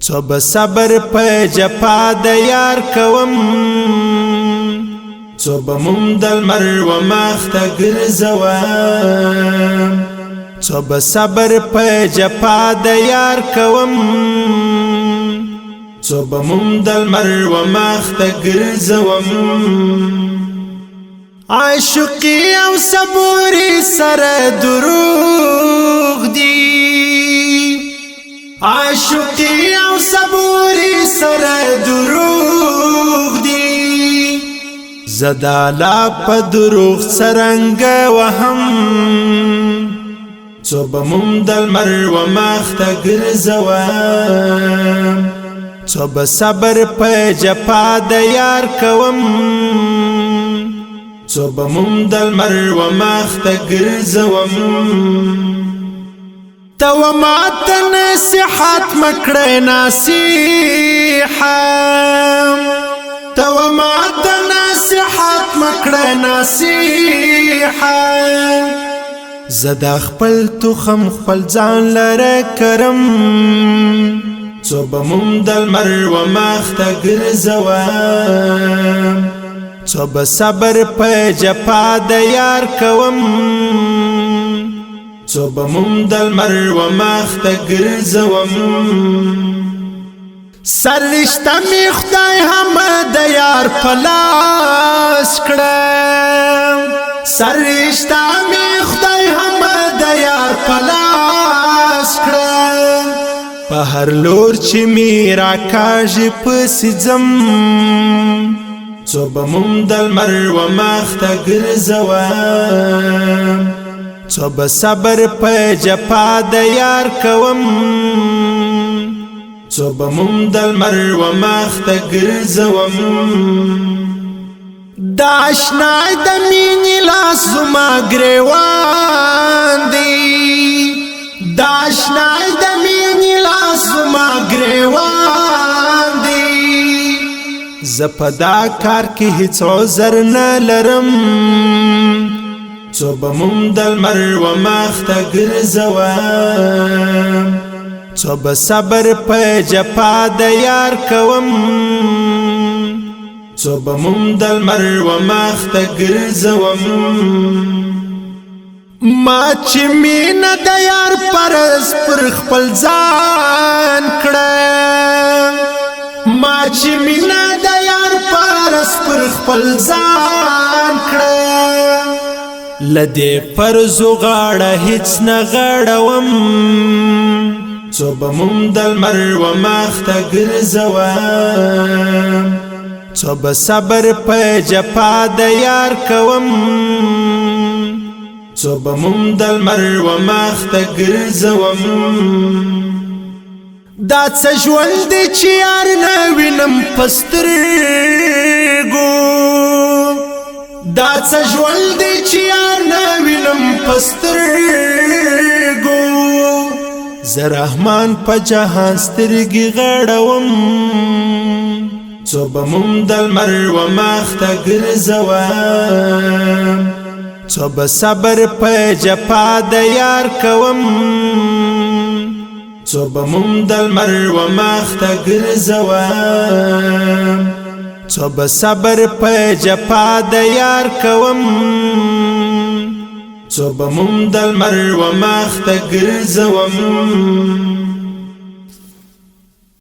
څو به صبر په جفا د یار کوم څو به موم د لمر و مخ ته ګرځوم څو به صبر په جفا د یار کوم څو به موم د لمر و مخ ته ګرځوم عاشقی او صبوری سره دروغ دی عاشقی او صبوری سره دروغ دی زدالا په دروغ سرنګ وهم څو به موم د لمر و مخ ته ګرځوم څو به صبر په جفا د یار کوم څو به موم د لمر و مخ ته ګرځوم ته و ماته نصیحت مکړه نصیحه ته و ماته نصیحت مکړه نصیحه زدا خپل تخم خپل ځان لره کرم څو به موم د لمر و مخ ته ګرځوم څو به صبر په جفا د یار کوم څو به موم د لمر و مخ ته ګرځوم سررشته می خدای هم د یار په لاس کړم سررشته می خدای هم د یار په لاس کړم په هر لور چې می راکاږي پسې ځم څو به موم د لمر و مخ ته ګرځوم څو به صبر په جفا د یار کوم څو به موم د لمر و مخ ته ګرځوم دا اشنای د مینې لاس زما ګریوان دی دا اشنای د مینې لاس زما ګریوان دی زه په دا کار کې هیڅ عذر نه لرم څو به موم د لمر و مخ ته ګرځوم څو به صبر په جفا د یار کوم څو به موم د لمر و مخ ته ګرځوم ما چې مینه د یار پرس پر خپل ځان کړم ما چې مینه د یار پرس پر خپل ځان کړم لدې فرض غاړه هیڅ نه غړوم څو به موم د لمر و مخ ته ګرځوم څو به صبر په جفا د یار کوم څو به موم د لمر و مخ ته ګرځوم دا څه ژوند دی چې یار نه وینم په سترګو دا څه ژوند دی چې یار نه وینم په سترګو زه رحمان په جهان سترګې غړوم څو به موم د لمر و مخ ته ګرځوم څو به صبر په جفا د یار کوم څو به موم د لمر و مخ ته ګرځوم څو به صبر په جفا د یار کوم څو به موم د لمر و مخ ته ګرځوم